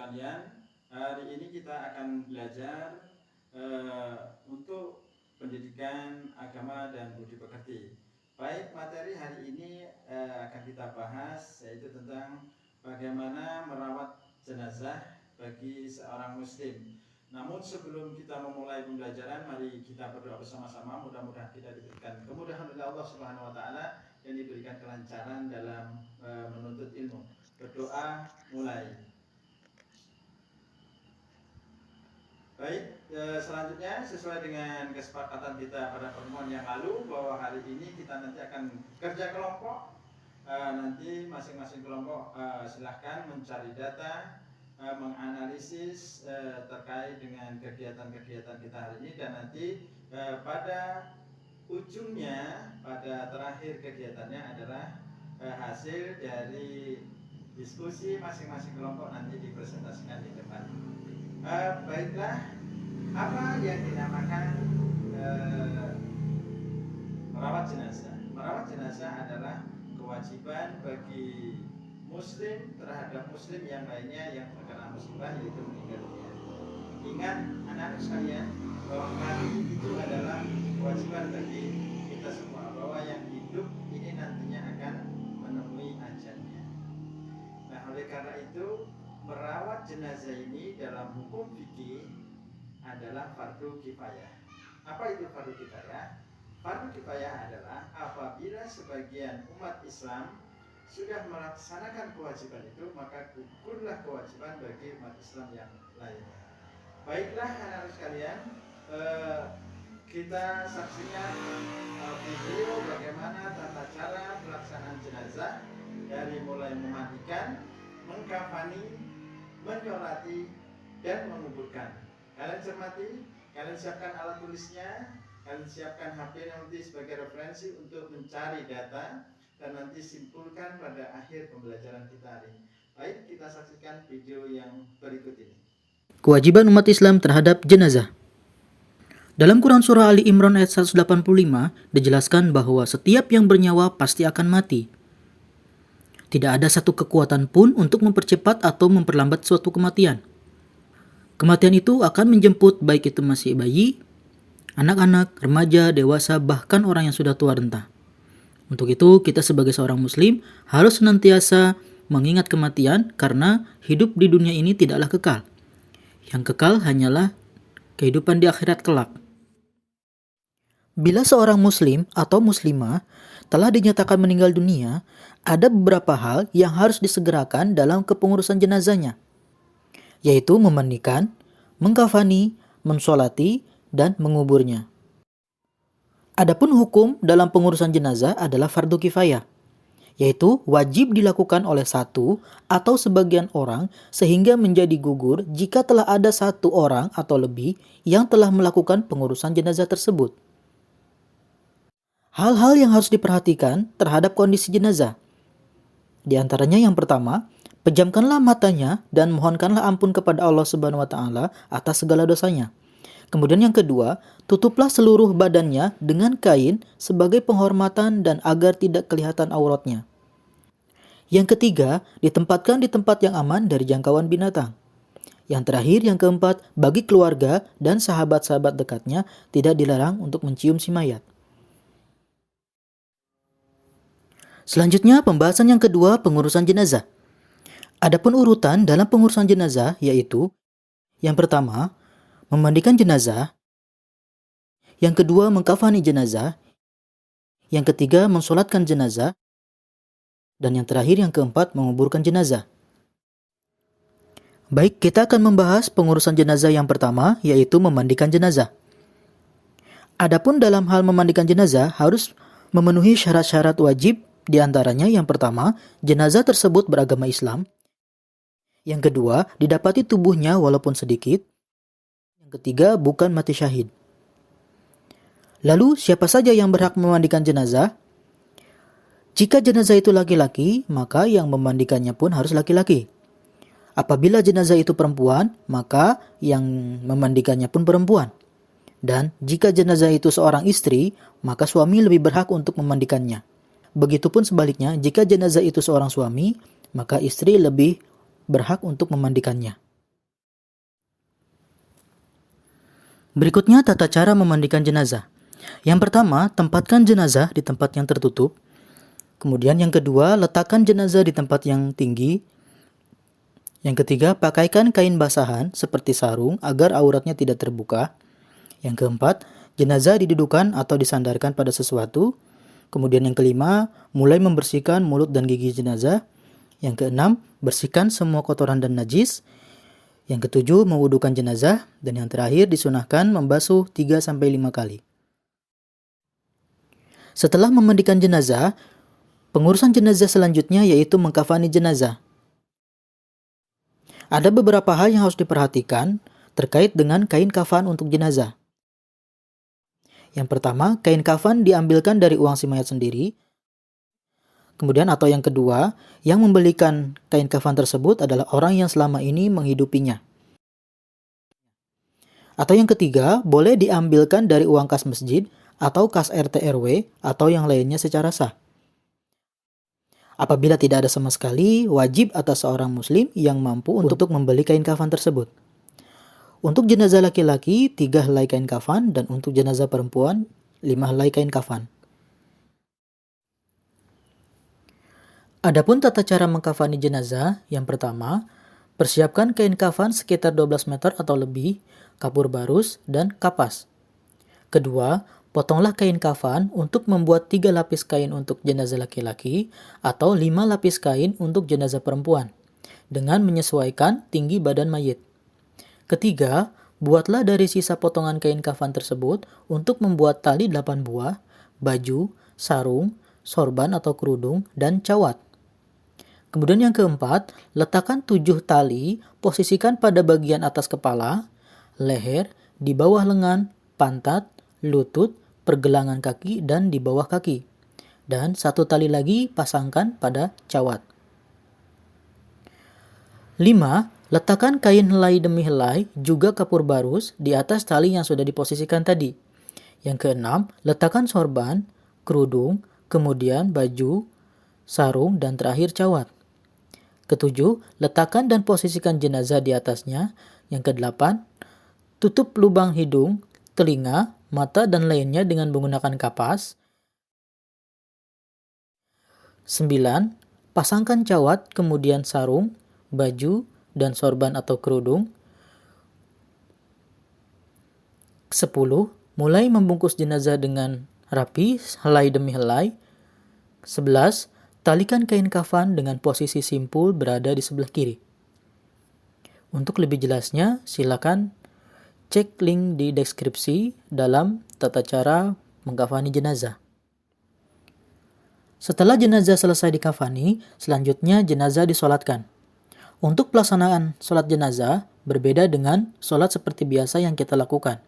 sekalian, hari ini kita akan belajar untuk pendidikan agama dan budi pekerti. Baik, materi hari ini akan kita bahas yaitu tentang bagaimana merawat jenazah bagi seorang muslim. Namun sebelum kita memulai pembelajaran, mari kita berdoa bersama-sama. Mudah-mudahan kita diberikan kemudahan oleh Allah Subhanahu wa taala dan diberikan kelancaran dalam menuntut ilmu. Berdoa mulai. Baik, selanjutnya sesuai dengan kesepakatan kita pada pertemuan yang lalu bahwa hari ini kita nanti akan kerja kelompok. Nanti masing-masing kelompok silahkan mencari data, menganalisis terkait dengan kegiatan-kegiatan kita hari ini, dan nanti pada ujungnya, pada terakhir kegiatannya adalah hasil dari diskusi masing-masing kelompok nanti dipresentasikan di depan. Baiklah, apa yang dinamakan merawat jenazah? Merawat jenazah adalah kewajiban bagi muslim terhadap muslim yang lainnya yang terkena musibah, yaitu meninggal dunia. Ingat anak-anak sekalian bahwa mati itu adalah kewajiban bagi kita semua, bahwa yang hidup ini nantinya akan menemui ajalnya. Nah, oleh karena itu merawat jenazah ini dalam hukum fikih adalah fardu kifayah. Apa itu fardu kifayah? Fardu kifayah adalah apabila sebagian umat Islam sudah melaksanakan kewajiban itu, maka gugurlah kewajiban bagi umat Islam yang lainnya. Baiklah anak-anak sekalian, kita saksikan video bagaimana tata cara pelaksanaan jenazah dari mulai memandikan, mengkafani, menyolati, dan menguburkan. Kalian cermati, kalian siapkan alat tulisnya, kalian siapkan HP nanti sebagai referensi untuk mencari data dan nanti simpulkan pada akhir pembelajaran kita hari ini. Baik, kita saksikan video yang berikut ini. Kewajiban umat Islam terhadap jenazah. Dalam Quran Surah Ali Imran ayat 185 dijelaskan bahwa setiap yang bernyawa pasti akan mati. Tidak ada satu kekuatan pun untuk mempercepat atau memperlambat suatu kematian. Kematian itu akan menjemput baik itu masih bayi, anak-anak, remaja, dewasa, bahkan orang yang sudah tua renta. Untuk itu, kita sebagai seorang muslim harus senantiasa mengingat kematian karena hidup di dunia ini tidaklah kekal. Yang kekal hanyalah kehidupan di akhirat kelak. Bila seorang muslim atau muslimah telah dinyatakan meninggal dunia, ada beberapa hal yang harus disegerakan dalam kepengurusan jenazahnya, yaitu memandikan, mengkafani, mensolati, dan menguburnya. Adapun hukum dalam pengurusan jenazah adalah fardu kifayah, yaitu wajib dilakukan oleh satu atau sebagian orang sehingga menjadi gugur jika telah ada satu orang atau lebih yang telah melakukan pengurusan jenazah tersebut. Hal-hal yang harus diperhatikan terhadap kondisi jenazah. Di antaranya yang pertama, pejamkanlah matanya dan mohonkanlah ampun kepada Allah Subhanahu wa taala atas segala dosanya. Kemudian yang kedua, tutuplah seluruh badannya dengan kain sebagai penghormatan dan agar tidak kelihatan auratnya. Yang ketiga, ditempatkan di tempat yang aman dari jangkauan binatang. Yang terakhir, yang keempat, bagi keluarga dan sahabat-sahabat dekatnya tidak dilarang untuk mencium si mayat. Selanjutnya, pembahasan yang kedua, pengurusan jenazah. Adapun urutan dalam pengurusan jenazah yaitu yang pertama, memandikan jenazah, yang kedua, mengkafani jenazah, yang ketiga, mensolatkan jenazah, dan yang terakhir, yang keempat, menguburkan jenazah. Baik, kita akan membahas pengurusan jenazah yang pertama, yaitu memandikan jenazah. Adapun dalam hal memandikan jenazah harus memenuhi syarat-syarat wajib. Di antaranya yang pertama, jenazah tersebut beragama Islam. Yang kedua, didapati tubuhnya walaupun sedikit. Yang ketiga, bukan mati syahid. Lalu, siapa saja yang berhak memandikan jenazah? Jika jenazah itu laki-laki, maka yang memandikannya pun harus laki-laki. Apabila jenazah itu perempuan, maka yang memandikannya pun perempuan. Dan jika jenazah itu seorang istri, maka suami lebih berhak untuk memandikannya. Begitupun sebaliknya, jika jenazah itu seorang suami, maka istri lebih berhak untuk memandikannya. Berikutnya tata cara memandikan jenazah. Yang pertama, tempatkan jenazah di tempat yang tertutup. Kemudian yang kedua, letakkan jenazah di tempat yang tinggi. Yang ketiga, pakaikan kain basahan seperti sarung agar auratnya tidak terbuka. Yang keempat, jenazah didudukkan atau disandarkan pada sesuatu. Kemudian yang kelima, mulai membersihkan mulut dan gigi jenazah. Yang keenam, bersihkan semua kotoran dan najis. Yang ketujuh, mewudukan jenazah. Dan yang terakhir, disunahkan membasuh 3-5 kali. Setelah memandikan jenazah, pengurusan jenazah selanjutnya yaitu mengkafani jenazah. Ada beberapa hal yang harus diperhatikan terkait dengan kain kafan untuk jenazah. Yang pertama, kain kafan diambilkan dari uang si mayat sendiri. Kemudian atau yang kedua, yang membelikan kain kafan tersebut adalah orang yang selama ini menghidupinya. Atau yang ketiga, boleh diambilkan dari uang kas masjid atau kas RT RW atau yang lainnya secara sah. Apabila tidak ada sama sekali, wajib atas seorang muslim yang mampu untuk membeli kain kafan tersebut. Untuk jenazah laki-laki, 3 helai kain kafan, dan untuk jenazah perempuan, 5 helai kain kafan. Adapun tata cara mengkafani jenazah, yang pertama, persiapkan kain kafan sekitar 12 meter atau lebih, kapur barus, dan kapas. Kedua, potonglah kain kafan untuk membuat 3 lapis kain untuk jenazah laki-laki atau 5 lapis kain untuk jenazah perempuan dengan menyesuaikan tinggi badan mayit. Ketiga, buatlah dari sisa potongan kain kafan tersebut untuk membuat tali 8 buah, baju, sarung, sorban atau kerudung, dan cawat. Kemudian yang keempat, letakkan 7 tali, posisikan pada bagian atas kepala, leher, di bawah lengan, pantat, lutut, pergelangan kaki, dan di bawah kaki. Dan 1 tali lagi pasangkan pada cawat. 5. Letakkan kain helai demi helai, juga kapur barus, di atas tali yang sudah diposisikan tadi. Yang keenam, letakkan sorban, kerudung, kemudian baju, sarung, dan terakhir cawat. Ketujuh, letakkan dan posisikan jenazah di atasnya. Yang kedelapan, tutup lubang hidung, telinga, mata, dan lainnya dengan menggunakan kapas. 9. Pasangkan cawat, kemudian sarung, baju, dan sorban atau kerudung. 10. Mulai membungkus jenazah dengan rapi, helai demi helai. 11. Talikan kain kafan dengan posisi simpul berada di sebelah kiri. Untuk lebih jelasnya, silakan cek link di deskripsi dalam tata cara mengkafani jenazah. Setelah jenazah selesai dikafani, selanjutnya jenazah disolatkan. Untuk pelaksanaan sholat jenazah berbeda dengan sholat seperti biasa yang kita lakukan.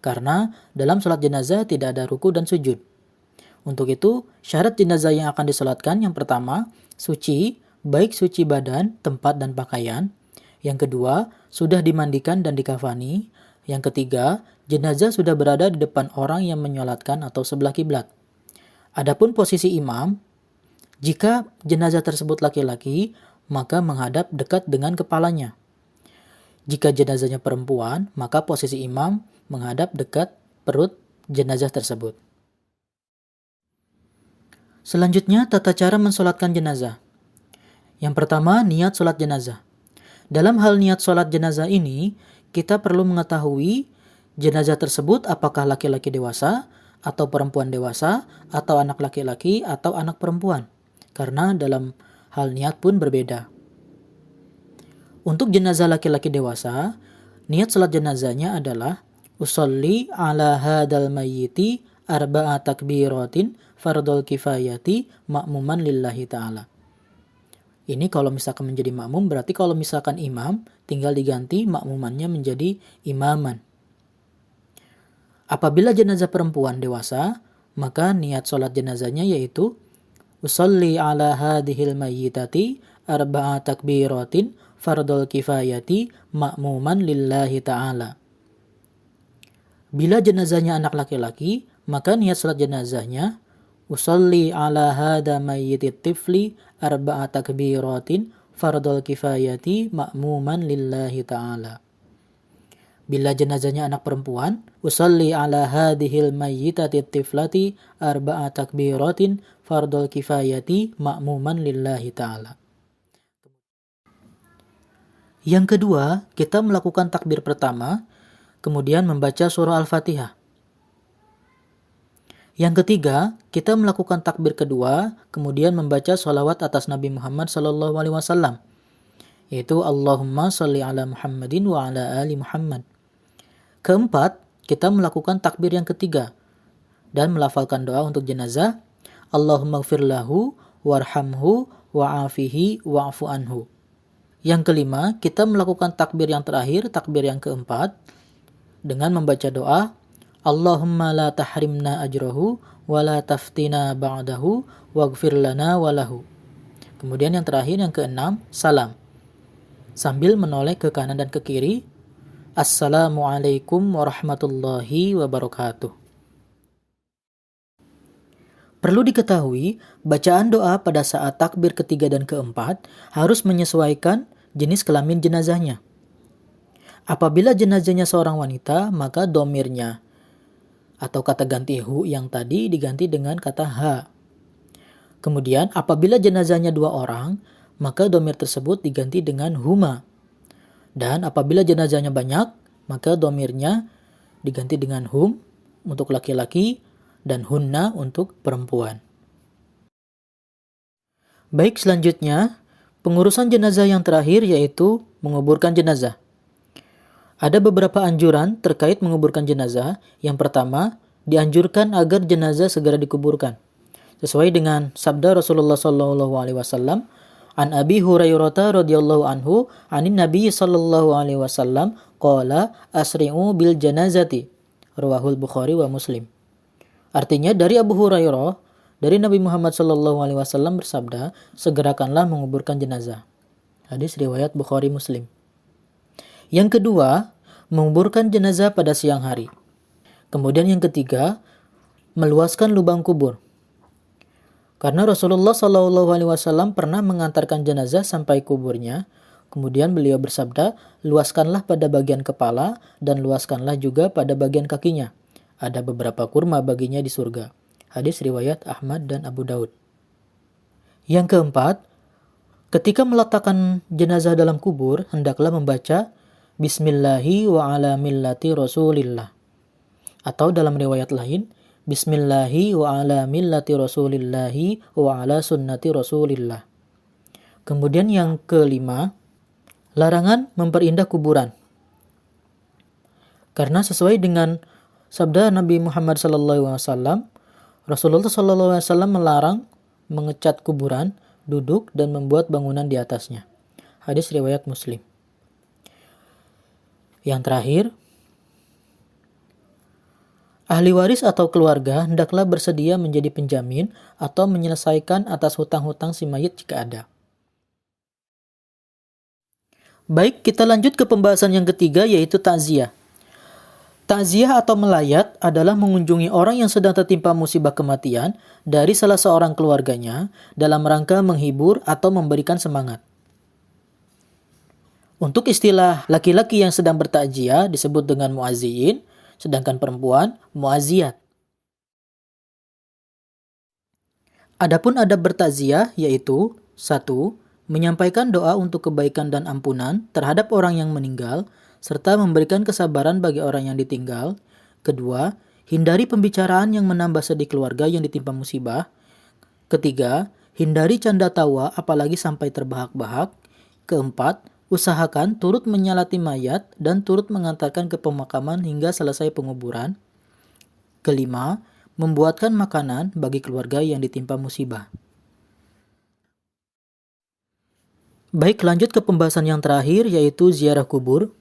Karena dalam sholat jenazah tidak ada ruku dan sujud. Untuk itu, syarat jenazah yang akan disolatkan yang pertama, suci, baik suci badan, tempat, dan pakaian. Yang kedua, sudah dimandikan dan dikafani. Yang ketiga, jenazah sudah berada di depan orang yang menyolatkan atau sebelah kiblat. Adapun posisi imam, jika jenazah tersebut laki-laki, maka menghadap dekat dengan kepalanya. Jika jenazahnya perempuan, maka posisi imam menghadap dekat perut jenazah tersebut. Selanjutnya, tata cara mensolatkan jenazah. Yang pertama, niat solat jenazah. Dalam hal niat solat jenazah ini, kita perlu mengetahui jenazah tersebut apakah laki-laki dewasa, atau perempuan dewasa, atau anak laki-laki, atau anak perempuan. Karena dalam hal niat pun berbeda. Untuk jenazah laki-laki dewasa, niat salat jenazahnya adalah usolli ala hadal mayyiti arba'a takbiratin fardul kifayati ma'muman lillahi ta'ala. Ini kalau misalkan menjadi makmum, berarti kalau misalkan imam, tinggal diganti makmumannya menjadi imaman. Apabila jenazah perempuan dewasa, maka niat sholat jenazahnya yaitu usolli ala hadhil mayyitati arba'a takbiratin fardul kifayati ma'muman lillahi ta'ala. Bila jenazahnya anak laki-laki, maka niat sholat jenazahnya usolli ala hada mayyitit tifli arba'a takbiratin fardul kifayati ma'muman lillahi ta'ala. Bila jenazahnya anak perempuan, usalli ala hadhil mayyitati tiflati arba'a takbiratin fardul kifayati ma'muman lillahi ta'ala. Yang kedua, kita melakukan takbir pertama, kemudian membaca surah Al-Fatihah. Yang ketiga, kita melakukan takbir kedua, kemudian membaca sholawat atas Nabi Muhammad SAW, yaitu Allahumma sholli ala Muhammadin wa ala ali Muhammad. Keempat, kita melakukan takbir yang ketiga dan melafalkan doa untuk jenazah, Allahumma gfir lahu warhamhu wa'afihi wa'fu anhu. Yang kelima, kita melakukan takbir yang terakhir, takbir yang keempat, dengan membaca doa, Allahumma la tahrimna ajrahu wa la taftina ba'dahu waghfir lana walahu. Kemudian yang terakhir, yang keenam, salam. Sambil menoleh ke kanan dan ke kiri, Assalamualaikum warahmatullahi wabarakatuh. Perlu diketahui, bacaan doa pada saat takbir ketiga dan keempat harus menyesuaikan jenis kelamin jenazahnya. Apabila jenazahnya seorang wanita, maka domirnya atau kata ganti hu yang tadi diganti dengan kata ha. Kemudian apabila jenazahnya dua orang, maka domir tersebut diganti dengan huma. Dan apabila jenazahnya banyak, maka domirnya diganti dengan hum untuk laki-laki dan hunna untuk perempuan. Baik, selanjutnya pengurusan jenazah yang terakhir yaitu menguburkan jenazah. Ada beberapa anjuran terkait menguburkan jenazah. Yang pertama, dianjurkan agar jenazah segera dikuburkan. Sesuai dengan sabda Rasulullah SAW, An Abi Hurairah radhiyallahu anhu, anin Nabi sallallahu alaihi wasallam, qala asri'u bil janazati. Rawahul Bukhari wa Muslim. Artinya dari Abu Hurairah, dari Nabi Muhammad sallallahu alaihi wasallam bersabda, segerakanlah menguburkan jenazah. Hadis riwayat Bukhari Muslim. Yang kedua, menguburkan jenazah pada siang hari. Kemudian yang ketiga, meluaskan lubang kubur. Karena Rasulullah SAW pernah mengantarkan jenazah sampai kuburnya, kemudian beliau bersabda, luaskanlah pada bagian kepala dan luaskanlah juga pada bagian kakinya. Ada beberapa kurma baginya di surga. Hadis riwayat Ahmad dan Abu Daud. Yang keempat, ketika meletakkan jenazah dalam kubur, hendaklah membaca Bismillahi wa ala millati Rasulillah. Atau dalam riwayat lain, Bismillahi wa ala millati Rasulillahi wa ala sunnati Rasulillah. Kemudian yang kelima, larangan memperindah kuburan. Karena sesuai dengan sabda Nabi Muhammad SAW, Rasulullah SAW melarang mengecat kuburan, duduk, dan membuat bangunan di atasnya. Hadis riwayat Muslim. Yang terakhir, ahli waris atau keluarga hendaklah bersedia menjadi penjamin atau menyelesaikan atas hutang-hutang si mayit jika ada. Baik, kita lanjut ke pembahasan yang ketiga yaitu takziah. Takziah atau melayat adalah mengunjungi orang yang sedang tertimpa musibah kematian dari salah seorang keluarganya dalam rangka menghibur atau memberikan semangat. Untuk istilah laki-laki yang sedang bertakziah disebut dengan muazziin, sedangkan perempuan muazziyat. Adapun adab bertakziah yaitu 1. Menyampaikan doa untuk kebaikan dan ampunan terhadap orang yang meninggal, serta memberikan kesabaran bagi orang yang ditinggal. 2. Hindari pembicaraan yang menambah sedih keluarga yang ditimpa musibah. 3. Hindari canda tawa apalagi sampai terbahak-bahak. 4. Usahakan turut menyalati mayat dan turut mengantarkan ke pemakaman hingga selesai penguburan. 5. Membuatkan makanan bagi keluarga yang ditimpa musibah. Baik, lanjut ke pembahasan yang terakhir yaitu ziarah kubur.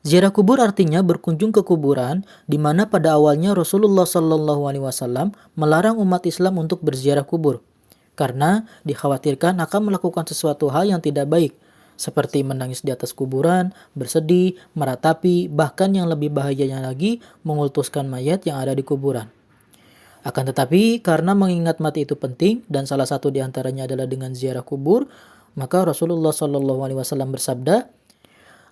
Ziarah kubur artinya berkunjung ke kuburan, di mana pada awalnya Rasulullah SAW melarang umat Islam untuk berziarah kubur, karena dikhawatirkan akan melakukan sesuatu hal yang tidak baik, seperti menangis di atas kuburan, bersedih, meratapi, bahkan yang lebih bahayanya lagi, mengultuskan mayat yang ada di kuburan. Akan tetapi, karena mengingat mati itu penting, dan salah satu di antaranya adalah dengan ziarah kubur, maka Rasulullah SAW bersabda,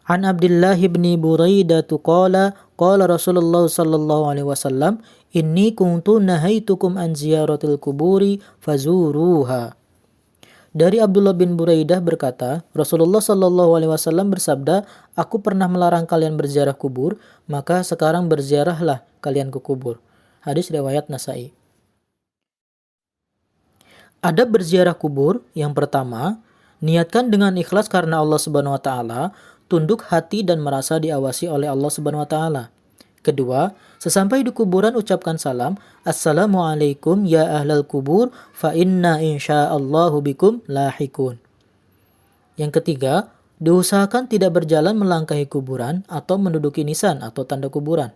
An Abdullah bin Buraidah qala qala Rasulullah sallallahu alaihi wasallam inni kuntu nahaitukum an ziyaratil kuburi fazuruha. Dari Abdullah bin Buraidah berkata, Rasulullah Shallallahu Alaihi Wasallam bersabda, aku pernah melarang kalian berziarah kubur, maka sekarang berziarahlah kalian ke kubur. Hadis riwayat Nasai. Adab berziarah kubur yang pertama, niatkan dengan ikhlas karena Allah Subhanahu Wa Taala, tunduk hati dan merasa diawasi oleh Allah Subhanahu Wa Taala. Kedua, sesampai di kuburan ucapkan salam, Assalamualaikum ya ahlal kubur, fa inna insyaallahu bikum lahikun. Yang ketiga, diusahakan tidak berjalan melangkahi kuburan atau menduduki nisan atau tanda kuburan.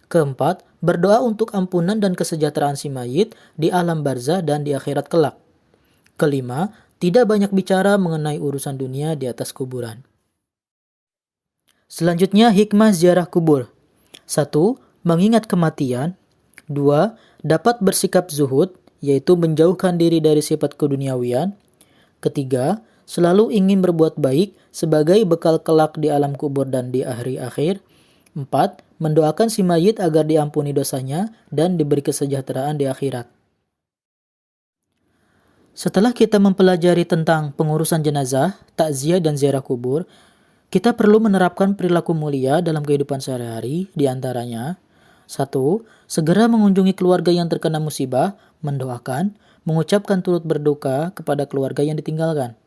Keempat, berdoa untuk ampunan dan kesejahteraan si mayit di alam barzah dan di akhirat kelak. Kelima, tidak banyak bicara mengenai urusan dunia di atas kuburan. Selanjutnya, hikmah ziarah kubur. 1. Mengingat kematian. 2. Dapat bersikap zuhud, yaitu menjauhkan diri dari sifat keduniawian. Ketiga, selalu ingin berbuat baik sebagai bekal kelak di alam kubur dan di hari akhir. 4. Mendoakan si mayit agar diampuni dosanya dan diberi kesejahteraan di akhirat. Setelah kita mempelajari tentang pengurusan jenazah, takziah dan ziarah kubur, kita perlu menerapkan perilaku mulia dalam kehidupan sehari-hari, di antaranya 1. Segera mengunjungi keluarga yang terkena musibah, mendoakan, mengucapkan turut berduka kepada keluarga yang ditinggalkan.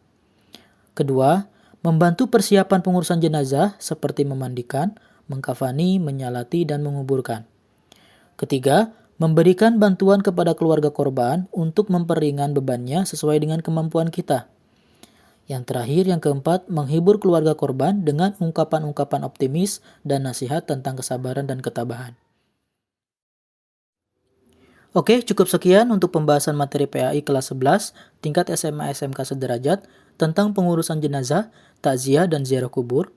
Kedua, membantu persiapan pengurusan jenazah seperti memandikan, mengkafani, menyalati, dan menguburkan. Ketiga, memberikan bantuan kepada keluarga korban untuk memperingan bebannya sesuai dengan kemampuan kita. Yang terakhir, yang keempat, menghibur keluarga korban dengan ungkapan-ungkapan optimis dan nasihat tentang kesabaran dan ketabahan. Oke, cukup sekian untuk pembahasan materi PAI kelas 11, tingkat SMA SMK sederajat, tentang pengurusan jenazah, takziah, dan ziarah kubur.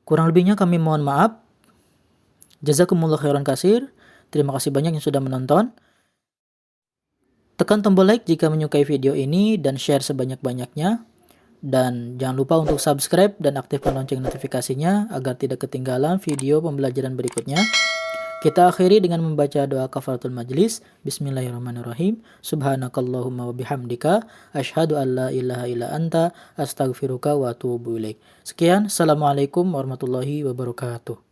Kurang lebihnya kami mohon maaf. Jazakumullah khairan katsir. Terima kasih banyak yang sudah menonton. Tekan tombol like jika menyukai video ini dan share sebanyak-banyaknya. Dan jangan lupa untuk subscribe dan aktifkan lonceng notifikasinya agar tidak ketinggalan video pembelajaran berikutnya. Kita akhiri dengan membaca doa kafaratul majlis. Bismillahirrahmanirrahim. Subhanakallahumma wa bihamdika asyhadu an la ilaha illa anta astaghfiruka wa atubu ilaik. Sekian, assalamualaikum warahmatullahi wabarakatuh.